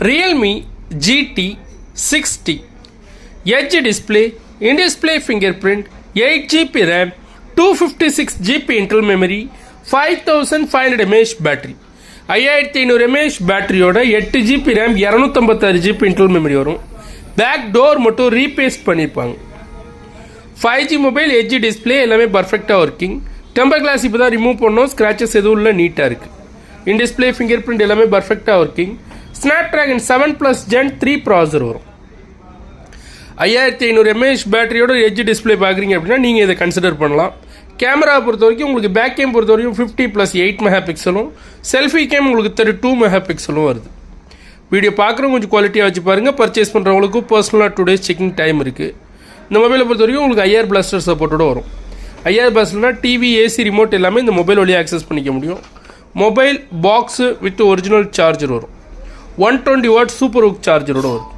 Realme GT 60 Edge display, in-display fingerprint, 8GB RAM, 256GB internal memory, 5500 mAh battery. 5500 mAh பேட்டரியோட 8GB RAM 256GB internal memory வரும். Back door மட்டும் ரீபேஸ்ட் பண்ணியிருப்பாங்க. 5G mobile, edge display எல்லாமே பர்ஃபெக்டாக working. Temper glass இப்போ தான் remove பண்ணோம், scratches எதுவும் இல்லை, நீட்டாக இருக்குது. இன் டிஸ்பிளே ஃபிங்கர் பிரிண்ட் எல்லாமே பர்ஃபெக்டாக ஒர்க்கிங். ஸ்னாப்ட்ராகன் 7+ Gen 3 ப்ராசர் வரும். 5500 mAh பேட்டரியோட எட்ஜ் டிஸ்பிளே பார்க்குறீங்க அப்படின்னா நீங்கள் இதை கன்சிடர் பண்ணலாம். கேமரா பொறுத்த வரைக்கும் உங்களுக்கு பேக் கேம் பொறுத்த வரைக்கும் 50+8 மெகாபிக்சலும், செல்ஃபி கேம் உங்களுக்கு 32 மெகாபிக்சலும் வருது. வீடியோ பார்க்குறவங்க கொஞ்சம் குவாலிட்டியாக வச்சு பாருங்கள். பர்ச்சேஸ் பண்ணுறவங்களுக்கு பர்சனலாக 2 days செக்கிங் டைம் இருக்குது. இந்த மொபைலை பொறுத்த வரைக்கும் உங்களுக்கு IR பிளாஸ்டர் சப்போர்ட்டோட வரும். IR பிளாஸ்டர்னா டிவி, ஏசி, ரிமோட் எல்லாமே இந்த மொபைல் வழியாக ஆக்சஸ் பண்ணிக்க முடியும். Mobile box with original charger வரும். 120 வாட் சூப்பர் ஹுக் சார்ஜரோட வரும்.